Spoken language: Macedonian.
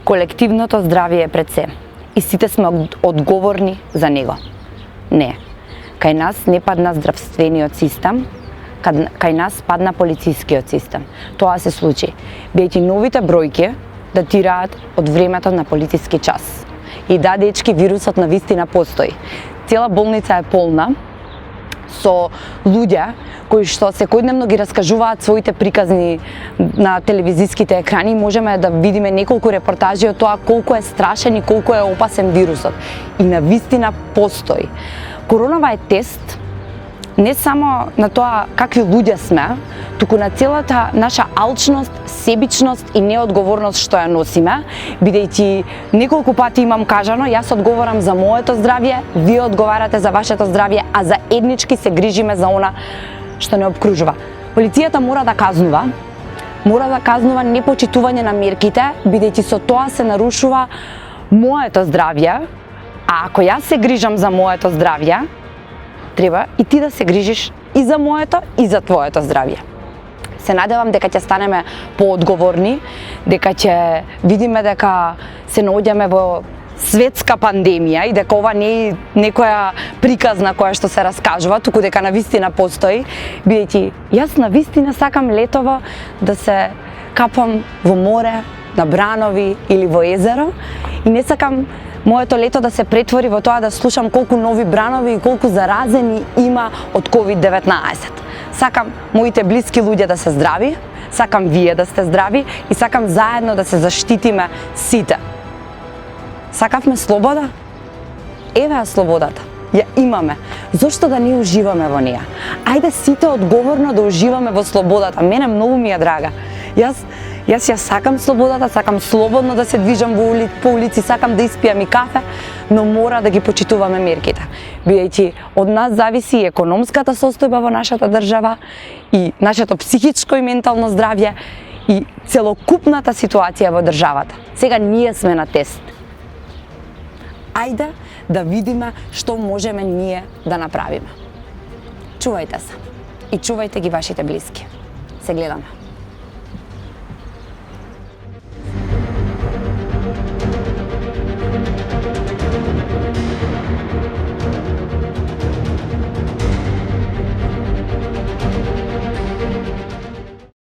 Колективното здравје е пред се и сите сме одговорни за него. Не, кај нас не падна здравствениот систем, кај нас падна полицискиот систем. Тоа се случи, бидејќи новите бројки датираат од времето на полициски час. И да, дечки, вирусот навистина постои. Цела болница е полна со луѓе кои што секојдневно ги раскажуваат своите приказни на телевизиските екрани. Можеме да видиме неколку репортажи од тоа колку е страшен и колку е опасен вирусот. И навистина постои. Коронава е тест не само на тоа какви луѓе сме, туку на целата наша алчност, себичност и неодговорност што ја носиме, бидејќи неколку пати имам кажано, јас одговорам за моето здравје, вие одговарате за вашето здравје, а заеднички се грижиме за она што не обкружува. Полицијата мора да казнува непочитување на мерките, бидејќи со тоа се нарушува моето здравје, а ако јас се грижам за моето здравје, треба и ти да се грижиш и за моето и за твоето здравје. Се надевам дека ќе станеме поодговорни, дека ќе видиме дека се наоѓаме во светска пандемија и дека ова не е некоја приказна која што се раскажува, туку дека навистина постои, бидејќи јас навистина сакам летово да се капам во море, на бранови или во езеро и не сакам моето лето да се претвори во тоа да слушам колку нови бранови и колку заразени има од COVID-19. Сакам моите блиски луѓе да се здрави, сакам вие да сте здрави и сакам заедно да се заштитиме сите. Сакавме слобода? Еве ја слободата. Ја имаме. Зошто да не уживаме во неја? Ајде сите одговорно да уживаме во слободата. Мене многу ми е драга. Јас ја сакам слободата, сакам слободно да се движам по улици, сакам да испијам и кафе, но мора да ги почитуваме мерките. Бидејќи од нас зависи и економската состојба во нашата држава, и нашето психичко и ментално здравје, и целокупната ситуација во државата. Сега ние сме на тест. Ајде да видиме што можеме ние да направиме. Чувајте се и чувајте ги вашите блиски. Се гледаме.